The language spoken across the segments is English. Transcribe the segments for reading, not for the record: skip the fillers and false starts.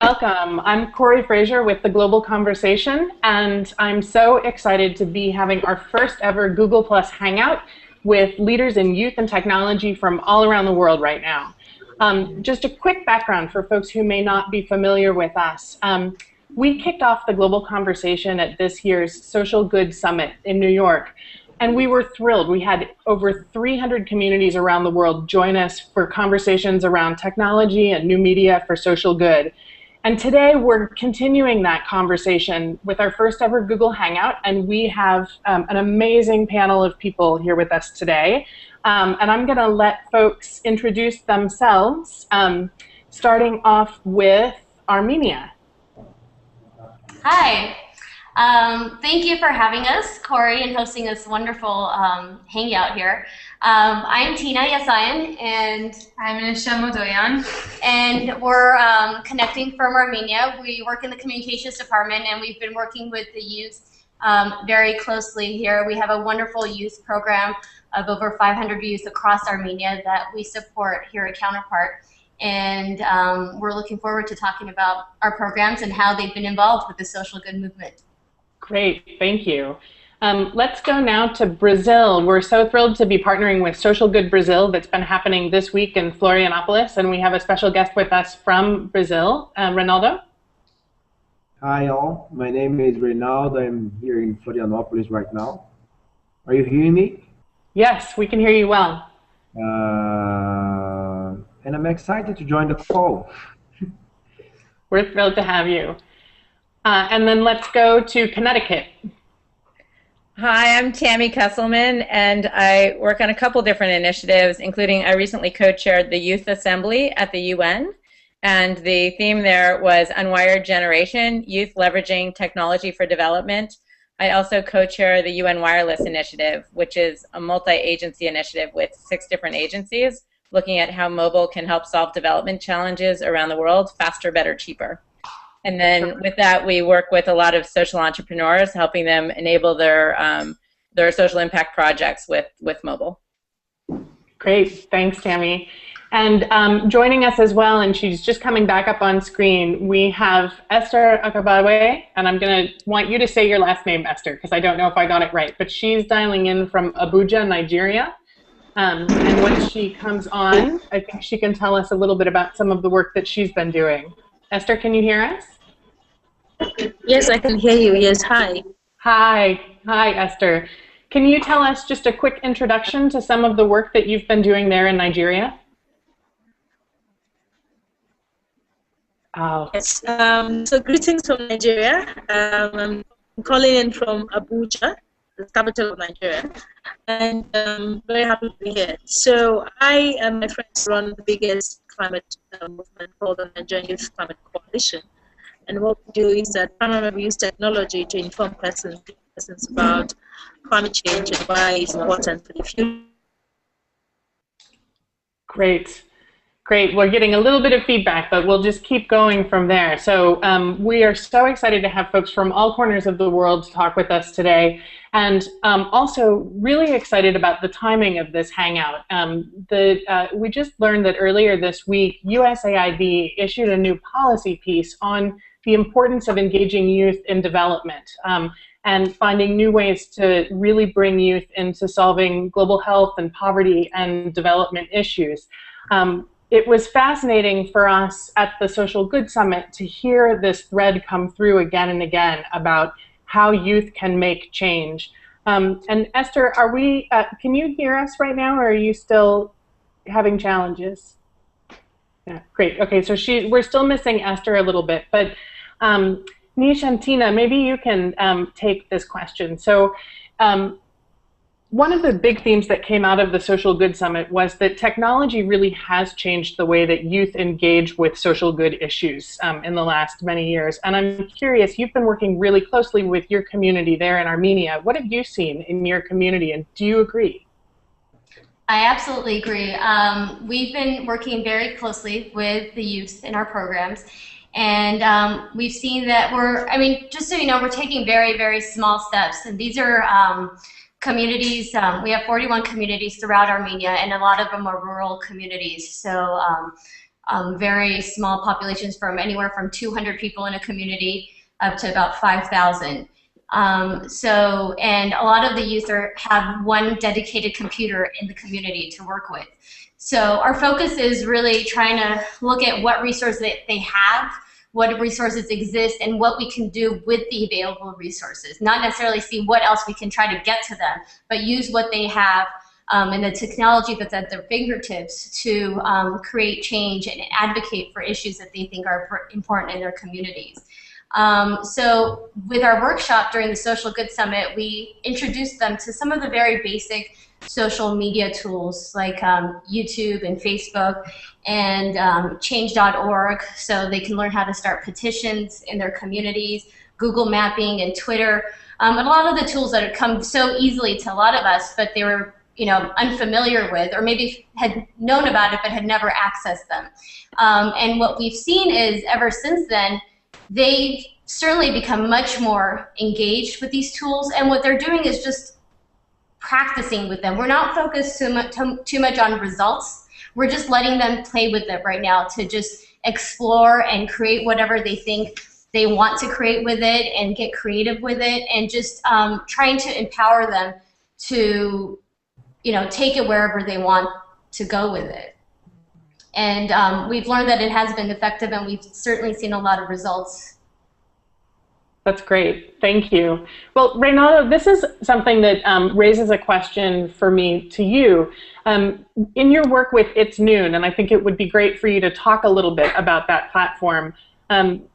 Welcome. I'm Corey Fraser with the Global Conversation, and I'm so excited to be having our first ever Google Plus Hangout with leaders in youth and technology from all around the world right now. Just a quick background for folks who may not be familiar with us. We kicked off the Global Conversation at this year's Social Good Summit in New York, and we were thrilled. We had over 300 communities around the world join us for conversations around technology and new media for social good. And today we're continuing that conversation with our first ever Google Hangout, and we have an amazing panel of people here with us today. And I'm going to let folks introduce themselves, starting off with Armenia. Hi. Thank you for having us, Corey, and hosting this wonderful hangout here. I'm Tina Yasayan, and I'm Nisha Modoyan. And we're connecting from Armenia. We work in the communications department, and we've been working with the youth very closely here. We have a wonderful youth program of over 500 youth across Armenia that we support here at Counterpart. And we're looking forward to talking about our programs and how they've been involved with the social good movement. Great, thank you. Let's go now to Brazil. We're so thrilled to be partnering with Social Good Brazil that's been happening this week in Florianopolis, and we have a special guest with us from Brazil, Reinaldo. Hi all, my name is Reinaldo. I'm here in Florianopolis right now. Are you hearing me? Yes, we can hear you well. And I'm excited to join the call. We're thrilled to have you. And then let's go to Connecticut. Hi, I'm Tammy Kesselman, and I work on a couple different initiatives, including I recently co-chaired the Youth Assembly at the UN, and the theme there was Unwired Generation, Youth Leveraging Technology for Development. I also co-chair the UN Wireless Initiative, which is a multi-agency initiative with 6 different agencies, looking at how mobile can help solve development challenges around the world faster, better, cheaper. And then with that, we work with a lot of social entrepreneurs, helping them enable their social impact projects with mobile. Great, thanks, Tammy. And joining us as well, and she's just coming back up on screen, we have Esther Akabawe, and I'm going to want you to say your last name, Esther, because I don't know if I got it right, but she's dialing in from Abuja, Nigeria. And when she comes on, I think she can tell us a little bit about some of the work that she's been doing. Esther, can you hear us? Yes, I can hear you. Yes, hi. Hi, Esther. Can you tell us just a quick introduction to some of the work that you've been doing there in Nigeria? Oh. Yes, so greetings from Nigeria. I'm calling in from Abuja, the capital of Nigeria, and I'm very happy to be here. So I and my friends run the biggest climate movement called the Nigerian Youth Climate Coalition. And what we do is that primarily we use technology to inform persons about climate change and why it's important for the future. Great. Great. We're getting a little bit of feedback, but we'll just keep going from there. So we are so excited to have folks from all corners of the world talk with us today, and also really excited about the timing of this hangout. We just learned that earlier this week, USAID issued a new policy piece on the importance of engaging youth in development and finding new ways to really bring youth into solving global health and poverty and development issues. It was fascinating for us at the Social Good Summit to hear this thread come through again and again about how youth can make change. And Esther, can you hear us right now, or are you still having challenges? Yeah, great. Okay, so we're still missing Esther a little bit, but Nish and Tina, maybe you can take this question. So one of the big themes that came out of the Social Good Summit was that technology really has changed the way that youth engage with social good issues in the last many years. And I'm curious, you've been working really closely with your community there in Armenia. What have you seen in your community, and do you agree? I absolutely agree. We've been working very closely with the youth in our programs. And we've seen that just so you know, we're taking very, very small steps. And these are communities. We have 41 communities throughout Armenia, and a lot of them are rural communities. So very small populations from anywhere from 200 people in a community up to about 5,000. And a lot of the youth have one dedicated computer in the community to work with. So our focus is really trying to look at what resources they have, what resources exist, and what we can do with the available resources. Not necessarily see what else we can try to get to them, but use what they have and the technology that's at their fingertips to create change and advocate for issues that they think are important in their communities. So with our workshop during the Social Good Summit, we introduced them to some of the very basic social media tools like YouTube and Facebook and change.org, so they can learn how to start petitions in their communities, Google Mapping and Twitter, and a lot of the tools that have come so easily to a lot of us, but they were unfamiliar with, or maybe had known about it but had never accessed them. And what we've seen is ever since then, they've certainly become much more engaged with these tools, and what they're doing is just practicing with them. We're not focused too much on results. We're just letting them play with it right now to just explore and create whatever they think they want to create with it and get creative with it, and just trying to empower them to take it wherever they want to go with it. And we've learned that it has been effective, and we've certainly seen a lot of results. That's great. Thank you. Well, Reinaldo, this is something that raises a question for me to you. In your work with It's Noon, and I think it would be great for you to talk a little bit about that platform,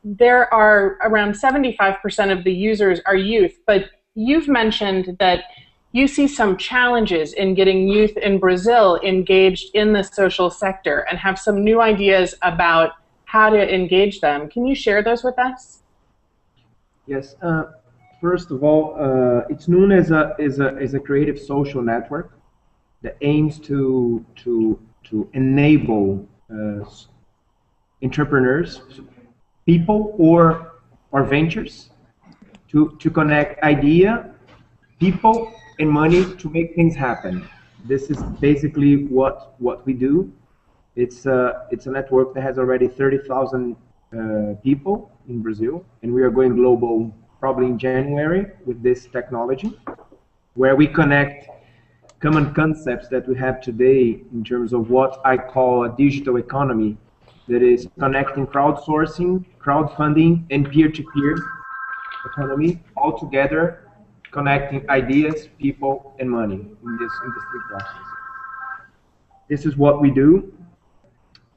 there are around 75% of the users are youth, but you've mentioned that you see some challenges in getting youth in Brazil engaged in the social sector and have some new ideas about how to engage them. Can you share those with us? Yes. First of all, It's Noon is a creative social network that aims to enable entrepreneurs, people or ventures to connect idea, people, and money to make things happen. This is basically what we do. It's a network that has already 30,000 people in Brazil, and we are going global probably in January with this technology, where we connect common concepts that we have today in terms of what I call a digital economy, that is connecting crowdsourcing, crowdfunding, and peer-to-peer economy all together, connecting ideas, people, and money in this three process. This is what we do.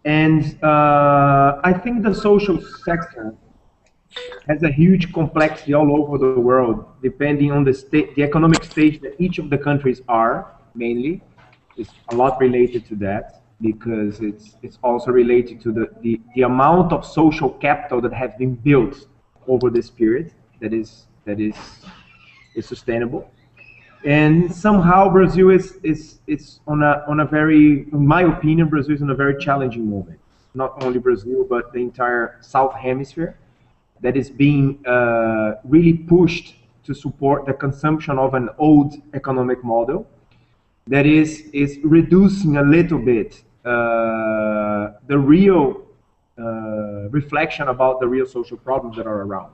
And I think the social sector has a huge complexity all over the world, depending on the economic stage that each of the countries are, mainly. It's a lot related to that, because it's also related to the amount of social capital that has been built over this period that is sustainable. And somehow Brazil is on a very, in my opinion, Brazil is in a very challenging moment. Not only Brazil, but the entire South Hemisphere, that is being really pushed to support the consumption of an old economic model that is reducing a little bit the real reflection about the real social problems that are around.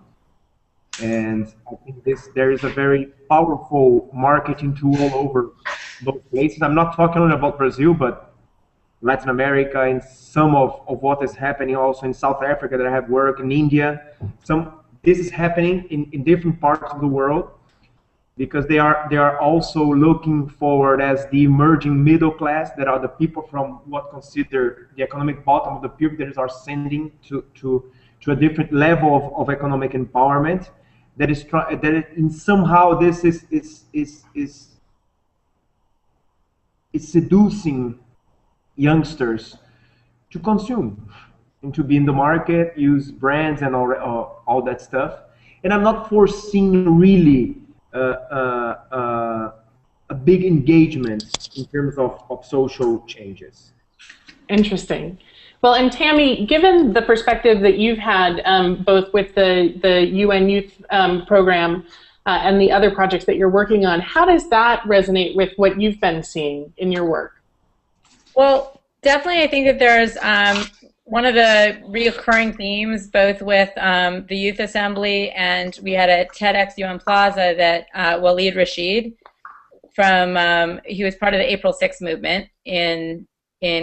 And I think there is a very powerful marketing tool all over those places. I'm not talking only about Brazil, but Latin America and some of what is happening also in South Africa that I have worked, in India. This is happening in different parts of the world, because they are also looking forward as the emerging middle class, that are the people from what consider the economic bottom of the pyramid, that are ascending to a different level of economic empowerment. That is somehow this is seducing youngsters to consume and to be in the market, use brands and all that stuff. And I'm not foreseeing really a big engagement in terms of social changes. Interesting. Well, and Tammy, given the perspective that you've had both with the UN Youth Program and the other projects that you're working on, how does that resonate with what you've been seeing in your work? Well, definitely I think that there's one of the recurring themes, both with the Youth Assembly, and we had a TEDx UN Plaza that Walid Rashid he was part of the April 6th movement in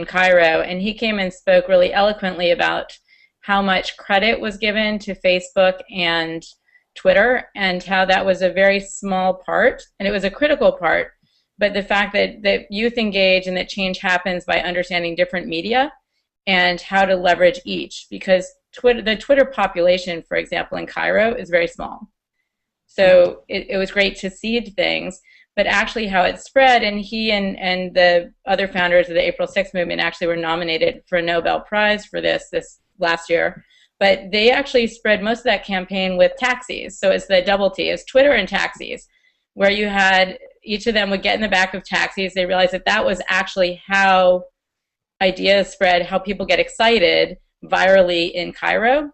Cairo, and he came and spoke really eloquently about how much credit was given to Facebook and Twitter, and how that was a very small part, and it was a critical part, but the fact that youth engage and that change happens by understanding different media and how to leverage each, because the Twitter population, for example, in Cairo is very small. So it was great to seed things, but actually how it spread, and he and the other founders of the April 6th movement actually were nominated for a Nobel Prize for this last year, but they actually spread most of that campaign with taxis. So it's the double T, it's Twitter and taxis, where you had each of them would get in the back of taxis. They realized that was actually how ideas spread, how people get excited virally in Cairo,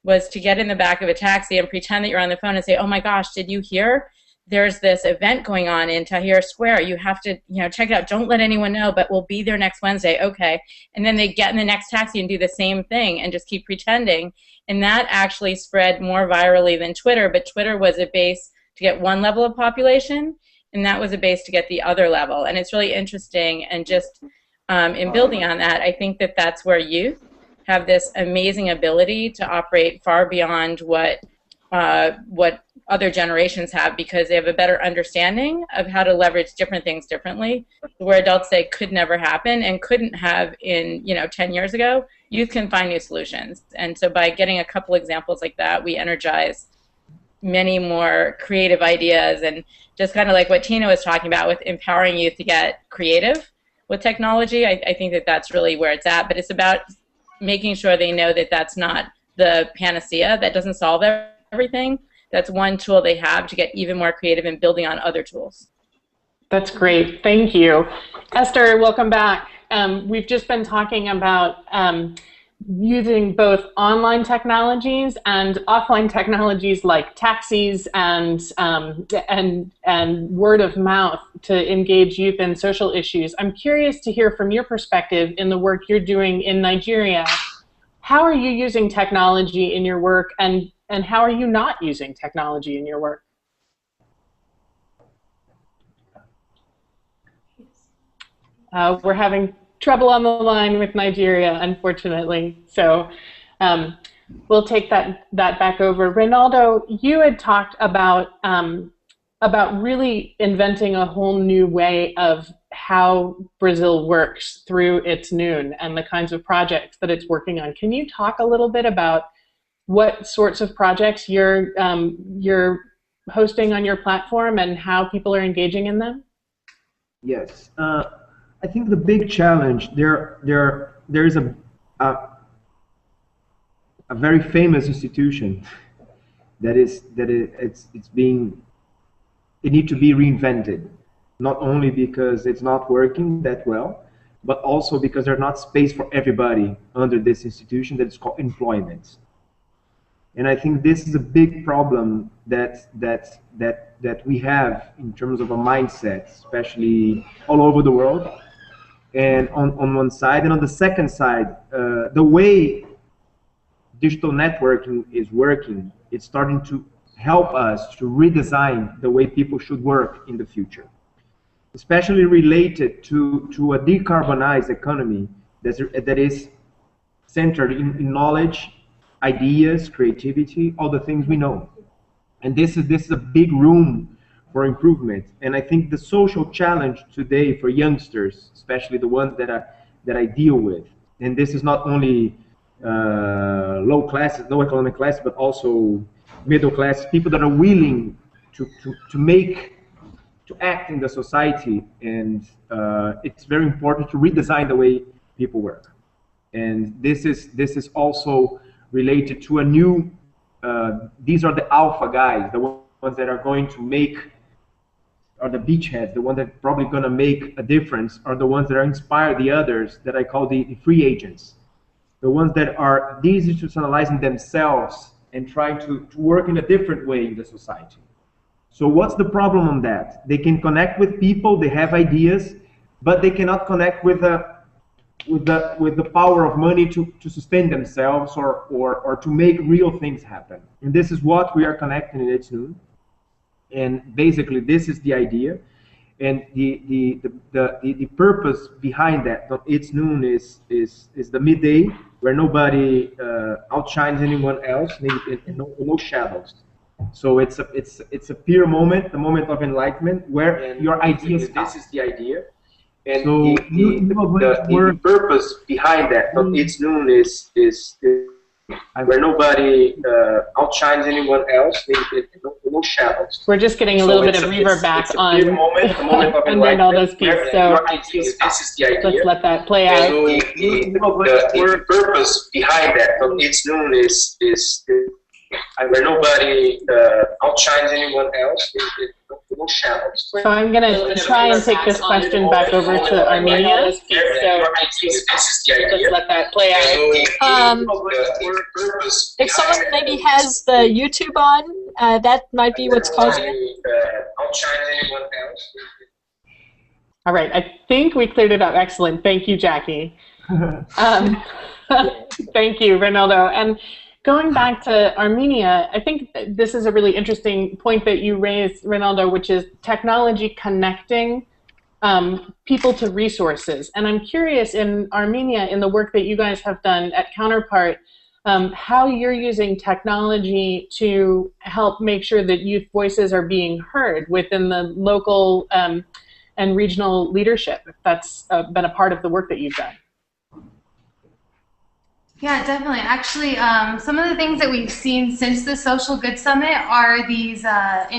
was to get in the back of a taxi and pretend that you're on the phone and say, oh my gosh, did you hear? There's this event going on in Tahrir Square. You have to, check it out. Don't let anyone know, but we'll be there next Wednesday. Okay. And then they get in the next taxi and do the same thing and just keep pretending. And that actually spread more virally than Twitter, but Twitter was a base to get one level of population, and that was a base to get the other level. And it's really interesting, and just in building on that, I think that that's where youth have this amazing ability to operate far beyond what other generations have, because they have a better understanding of how to leverage different things differently, where adults say could never happen and couldn't have in 10 years ago. Youth can find new solutions, and so by getting a couple examples like that, we energize many more creative ideas, and just kind of like what Tina was talking about with empowering youth to get creative with technology. I think that that's really where it's at, but it's about making sure they know that that's not the panacea. That doesn't solve everything. That's one tool they have to get even more creative and building on other tools. That's great. Thank you. Esther, welcome back. We've just been talking about using both online technologies and offline technologies like taxis and word of mouth to engage youth in social issues. I'm curious to hear from your perspective in the work you're doing in Nigeria. How are you using technology in your work, and how are you not using technology in your work? We're having trouble on the line with Nigeria, unfortunately. So we'll take that back over. Reinaldo, you had talked about really inventing a whole new way of how Brazil works through its Noon and the kinds of projects that it's working on. Can you talk a little bit about what sorts of projects you're hosting on your platform and how people are engaging in them? Yes. I think the big challenge there is a very famous institution it needs to be reinvented, not only because it's not working that well, but also because there's not space for everybody under this institution that is called employment. And I think this is a big problem that we have in terms of a mindset, especially all over the world. And on one side, and on the second side, the way digital networking is working, it's starting to help us to redesign the way people should work in the future, especially related to a decarbonized economy that is centered in knowledge, ideas, creativity, all the things we know. And this is a big room for improvement. And I think the social challenge today for youngsters, especially the ones that I deal with, and this is not only low economic classes, but also middle class, people that are willing to act in the society, and it's very important to redesign the way people work. And this is also related to a new, these are the alpha guys, the ones that are going to make, are the beachheads, the ones that are probably going to make a difference, are the ones that are inspire the others, that I call the free agents. The ones that are deinstitutionalizing themselves and trying to work in a different way in the society. So what's the problem on that? They can connect with people, they have ideas, but they cannot connect with with the power of money to sustain themselves or to make real things happen. And this is what we are connecting in It's Noon. And basically, this is the idea. And the purpose behind that, It's Noon, is the midday where nobody outshines anyone else, no shadows. So it's a pure moment, the moment of enlightenment, where your ideas come. This is the idea. And so the purpose behind that, It's Noon, is where nobody outshines anyone else, no shadows. We're just getting a little bit of reverb back on Reinaldo's piece, so this is the idea. let's let that play out. So the purpose behind that, It's Noon, is where nobody outshines anyone else, no shadows. So I'm going to try and take this question back over to Armenia. So let's let that play out. If someone maybe has the YouTube on, that might be what's causing it. All right, I think we cleared it up. Excellent. Thank you, Jackie. Thank you, Reinaldo. And going back to Armenia, I think this is a really interesting point that you raised, Reinaldo, which is technology connecting people to resources. And I'm curious, in Armenia, in the work that you guys have done at Counterpart, how you're using technology to help make sure that youth voices are being heard within the local and regional leadership, if that's been a part of the work that you've done. Yeah, definitely. Actually, some of the things that we've seen since the Social Good Summit are these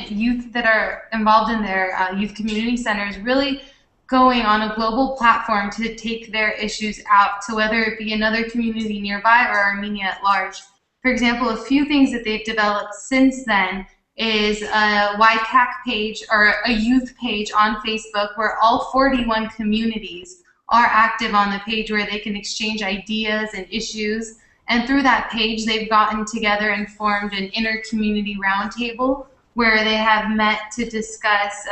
youth that are involved in their youth community centers really going on a global platform to take their issues out to whether it be another community nearby or Armenia at large. For example, a few things that they've developed since then is a YCAC page or a youth page on Facebook where all 41 communities are active on the page, where they can exchange ideas and issues. And through that page, they've gotten together and formed an inter-community roundtable where they have met to discuss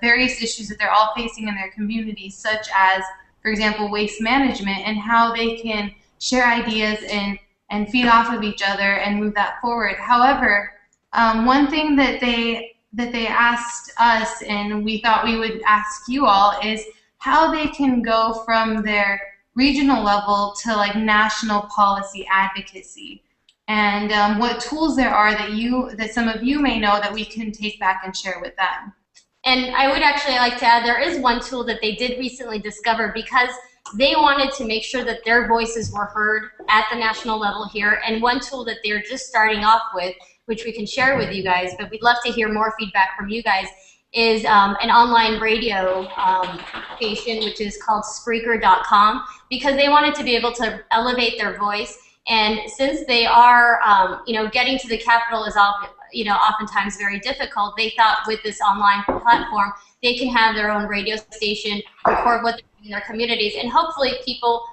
various issues that they're all facing in their communities, such as, for example, waste management and how they can share ideas and feed off of each other and move that forward. However, one thing that they asked us, and we thought we would ask you all, is how they can go from their regional level to like national policy advocacy, and what tools there are that some of you may know that we can take back and share with them. And I would actually like to add, there is one tool that they did recently discover because they wanted to make sure that their voices were heard at the national level here, and one tool that they're just starting off with, which we can share with you guys, but we'd love to hear more feedback from you guys, is an online radio station, which is called Spreaker.com, because they wanted to be able to elevate their voice. And since they are, getting to the capital is oftentimes very difficult, they thought with this online platform, they can have their own radio station, record what they're doing in their communities, and hopefully people,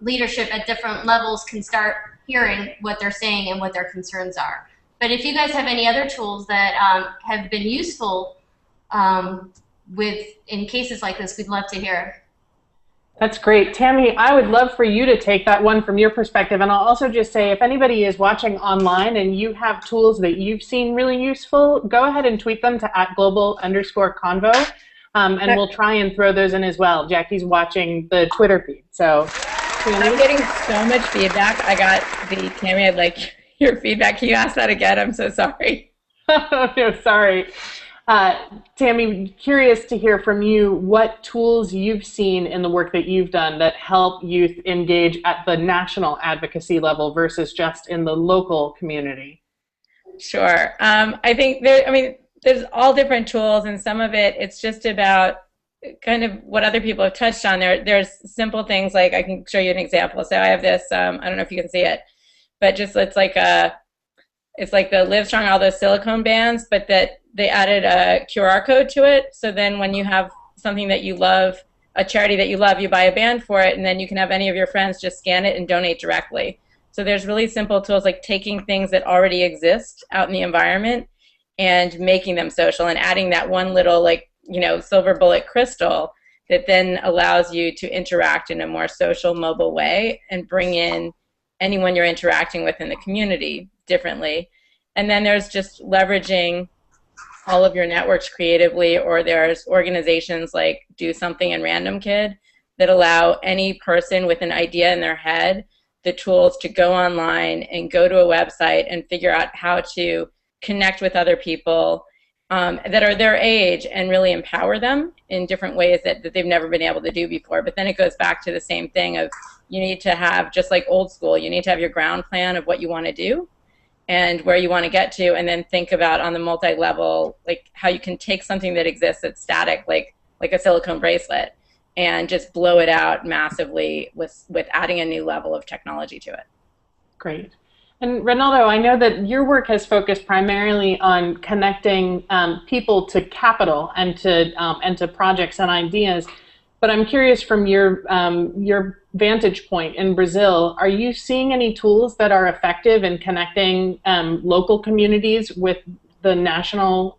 leadership at different levels can start hearing what they're saying and what their concerns are. But if you guys have any other tools that have been useful in cases like this, we'd love to hear. That's great. Tammy, I would love for you to take that one from your perspective. And I'll also just say, if anybody is watching online and you have tools that you've seen really useful, go ahead and tweet them to @global_convo, and we'll try and throw those in as well. Jackie's watching the Twitter feed. So I'm getting so much feedback. Tammy, I'd like your feedback. Can you ask that again? I'm so sorry. No, sorry. Tammy, curious to hear from you what tools you've seen in the work that you've done that help youth engage at the national advocacy level versus just in the local community. Sure. I think there's all different tools, and some of it's just about kind of what other people have touched on. There's simple things like, I can show you an example. So I have this, I don't know if you can see it, but just it's like the Livestrong, all those silicone bands, but that they added a QR code to it. So then when you have something that you love, a charity that you love, you buy a band for it, and then you can have any of your friends just scan it and donate directly. So there's really simple tools like taking things that already exist out in the environment and making them social and adding that one little silver bullet crystal that then allows you to interact in a more social, mobile way and bring in anyone you're interacting with in the community differently. And then there's just leveraging all of your networks creatively, or there's organizations like Do Something and Random Kid that allow any person with an idea in their head the tools to go online and go to a website and figure out how to connect with other people that are their age and really empower them in different ways that they've never been able to do before. But then it goes back to the same thing of you need to have, just like old school, you need to have your ground plan of what you want to do and where you want to get to, and then think about on the multi-level, like how you can take something that exists that's static, like a silicone bracelet, and just blow it out massively with adding a new level of technology to it. Great. And Reinaldo, I know that your work has focused primarily on connecting people to capital and to projects and ideas. But I'm curious, from your vantage point in Brazil, are you seeing any tools that are effective in connecting local communities with the national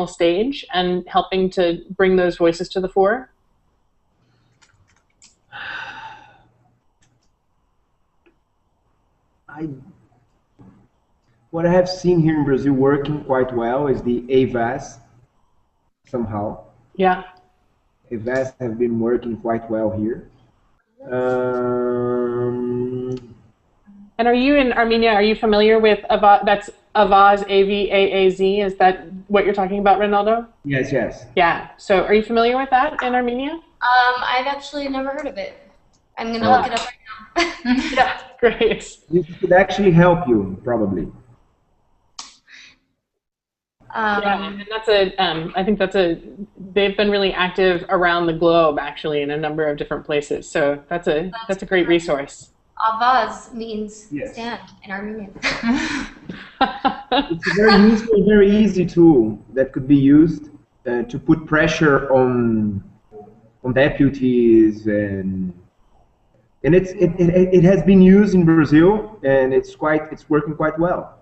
stage and helping to bring those voices to the fore? What I have seen here in Brazil working quite well is the AVAS, somehow. Yeah. AVAS have been working quite well here. And are you in Armenia? Are you familiar with Avaz? That's Avaz, A-V-A-A-Z. Is that what you're talking about, Reinaldo? Yes, yes. Yeah. So are you familiar with that in Armenia? I've actually never heard of it. I'm going to look it up right now. Yeah, great. This could actually help you, probably. Yeah, and that's I think they've been really active around the globe, actually, in a number of different places. So that's a great resource. Avaz means Yes. stand in Armenian. It's a very useful, very easy tool that could be used to put pressure on deputies, and it has been used in Brazil, and it's working quite well.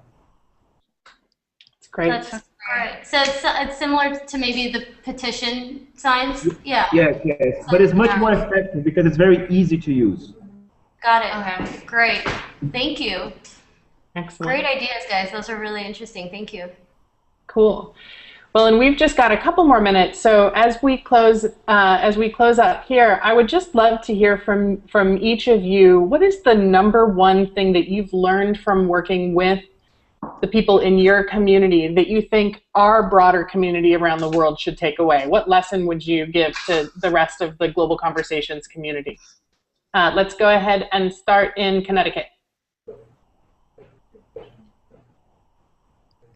It's great. That's great. So it's similar to maybe the petition signs? Yeah. Yes, yes. But it's much more effective because it's very easy to use. Got it. Okay. Great. Thank you. Excellent. Great ideas, guys. Those are really interesting. Thank you. Cool. Well, and we've just got a couple more minutes. So as we close up here, I would just love to hear from each of you. What is the #1 thing that you've learned from working with the people in your community that you think our broader community around the world should take away? What lesson would you give to the rest of the Global Conversations community? Let's go ahead and start in Connecticut.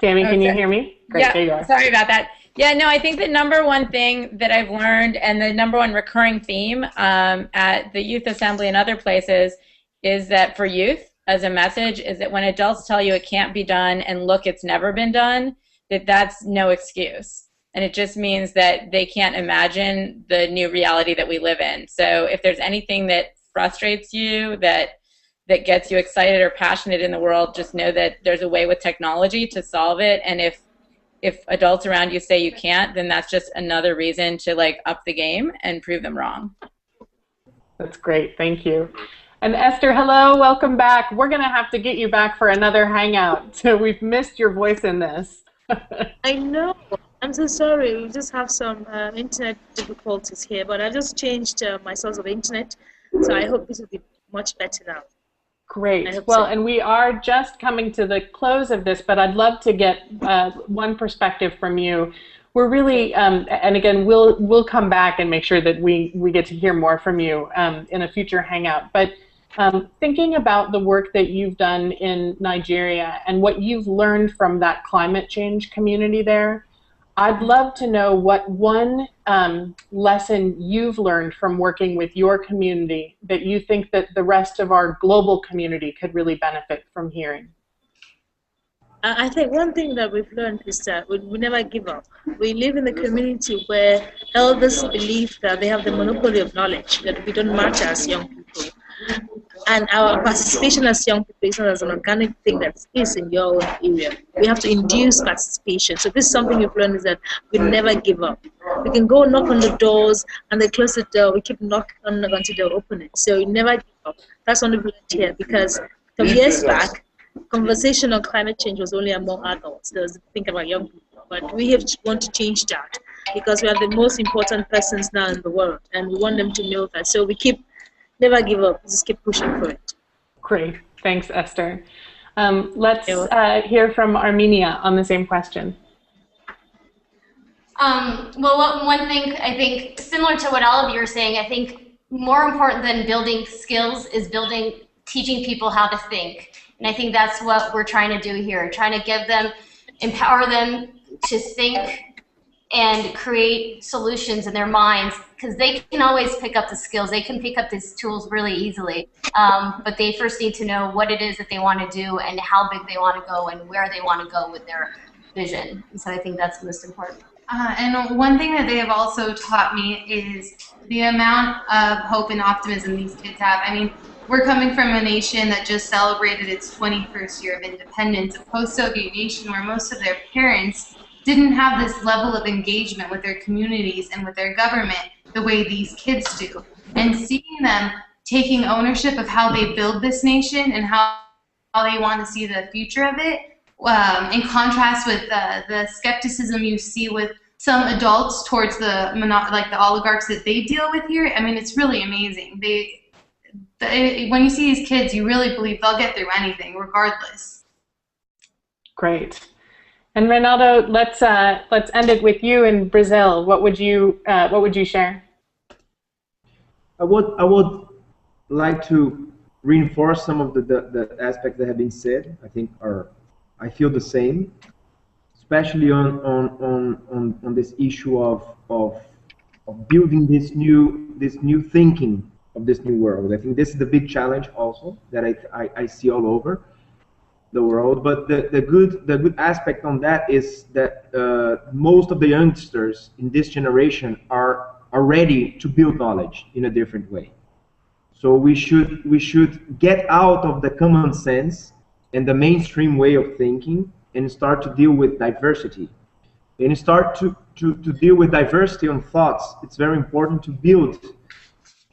Tammy, can you hear me? Great, yeah, there you are. Sorry about that. Yeah, no, I think the #1 thing that I've learned, and the #1 recurring theme at the Youth Assembly and other places, is that for youth, as a message, is that when adults tell you it can't be done and look, it's never been done, that's no excuse. And it just means that they can't imagine the new reality that we live in. So if there's anything that frustrates you, that gets you excited or passionate in the world, just know that there's a way with technology to solve it. And if adults around you say you can't, then that's just another reason to up the game and prove them wrong. That's great. Thank you. And Esther, hello, welcome back. We're going to have to get you back for another Hangout. So we've missed your voice in this. I know. I'm so sorry. We just have some internet difficulties here, but I just changed my source of internet, so I hope this will be much better now. Great. Well, and we are just coming to the close of this, but I'd love to get one perspective from you. We're really, and again, we'll come back and make sure that we get to hear more from you in a future Hangout. But thinking about the work that you've done in Nigeria and what you've learned from that climate change community there, I'd love to know what one lesson you've learned from working with your community that you think that the rest of our global community could really benefit from hearing. I think one thing that we've learned is that we never give up. We live in a community where elders believe that they have the monopoly of knowledge, that we don't matter as young people. And our participation as young people is not as an organic thing that is in your own area. We have to induce participation. So this is something we've learned, is that we never give up. We can go knock on the doors and they close the door. We keep knocking until they open it. So you never give up. That's one of the here, because some years back, conversation on climate change was only among adults. There was think about young people, but we want to change that because we are the most important persons now in the world, and we want them to know that. So we never give up. Just keep pushing for it. Great, thanks, Esther. Let's hear from Armenia on the same question. Well, one thing I think, similar to what all of you are saying, I think more important than building skills is teaching people how to think. And I think that's what we're trying to do here, trying to empower them to think and create solutions in their minds, because they can always pick up the skills. They can pick up these tools really easily, but they first need to know what it is that they want to do and how big they want to go and where they want to go with their vision. And so I think that's most important. And one thing that they have also taught me is the amount of hope and optimism these kids have. I mean, we're coming from a nation that just celebrated its 21st year of independence, a post-Soviet nation where most of their parents didn't have this level of engagement with their communities and with their government the way these kids do. And seeing them taking ownership of how they build this nation and how they want to see the future of it, in contrast with the skepticism you see with some adults towards the oligarchs that they deal with here, I mean, it's really amazing. When you see these kids, you really believe they'll get through anything, regardless. Great. And Reinaldo, let's end it with you in Brazil. What would you share? I would like to reinforce some of the aspects that have been said. I feel the same, especially on this issue of building this new thinking of this new world. I think this is the big challenge also that I see all over the world. But the good aspect on that is that most of the youngsters in this generation are ready to build knowledge in a different way. So we should get out of the common sense and the mainstream way of thinking and start to deal with diversity. And start to deal with diversity on thoughts. It's very important to build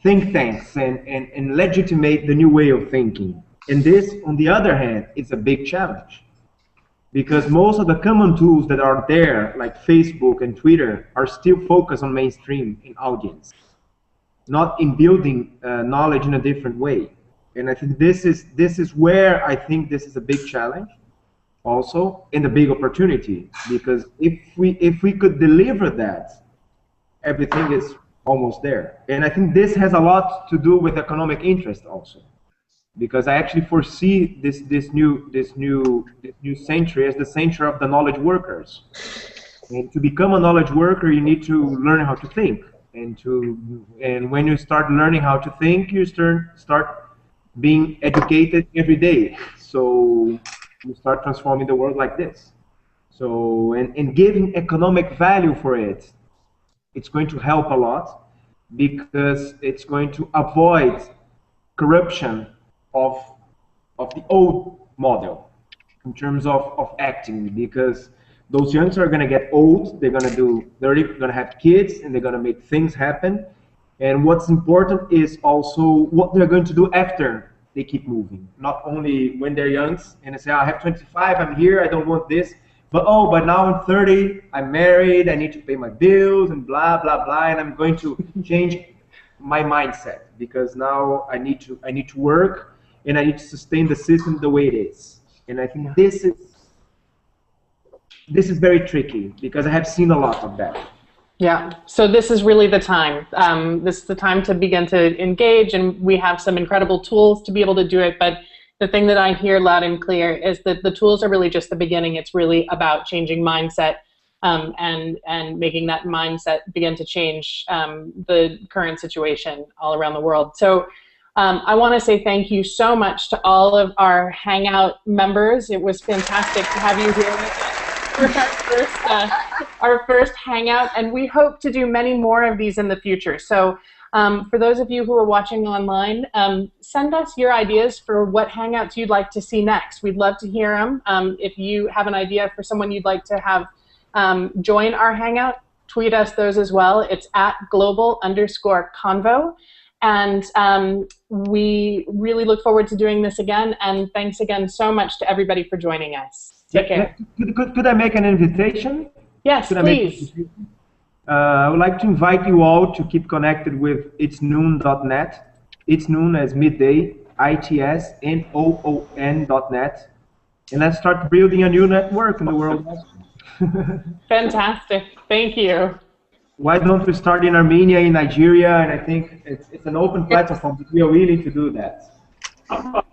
think tanks and legitimate the new way of thinking. And this, on the other hand, is a big challenge, because most of the common tools that are there, like Facebook and Twitter, are still focused on mainstream and audience, not in building knowledge in a different way. And I think this is where I think this is a big challenge also, and a big opportunity, because if we could deliver that, everything is almost there. And I think this has a lot to do with economic interest also, because I actually foresee this new century as the century of the knowledge workers. And to become a knowledge worker, you need to learn how to think, and when you start learning how to think, you start being educated every day. So you start transforming the world like this. So and giving economic value for it, it's going to help a lot, because it's going to avoid corruption of the old model in terms of acting, because those youngsters are going to get old, they're going to have kids, and they're going to make things happen. And what's important is also what they're going to do after they keep moving, not only when they're young and they say, I have 25, I'm here, I don't want this, but now I'm 30, I'm married, I need to pay my bills and blah blah blah, and I'm going to change my mindset, because now I need to work, and I need to sustain the system the way it is. And I think this is very tricky, because I have seen a lot of that. Yeah, so this is really the time. This is the time to begin to engage, and we have some incredible tools to be able to do it, but the thing that I hear loud and clear is that the tools are really just the beginning. It's really about changing mindset and making that mindset begin to change the current situation all around the world. So I want to say thank you so much to all of our Hangout members. It was fantastic to have you here with us for our first Hangout, and we hope to do many more of these in the future. So for those of you who are watching online, send us your ideas for what Hangouts you'd like to see next. We'd love to hear them. If you have an idea for someone you'd like to have join our Hangout, tweet us those as well. It's at global_convo. And we really look forward to doing this again. And thanks again so much to everybody for joining us. Take care. Could I make an invitation? Yes, please. I would like to invite you all to keep connected with itsnoon.net. It's noon as midday, itsnoon.net. And let's start building a new network in the world. Fantastic. Thank you. Why don't we start in Armenia, in Nigeria, and I think it's an open platform, but we are willing to do that.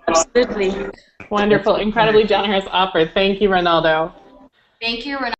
Absolutely. Wonderful. Incredibly generous offer. Thank you, Reinaldo. Thank you, Reinaldo.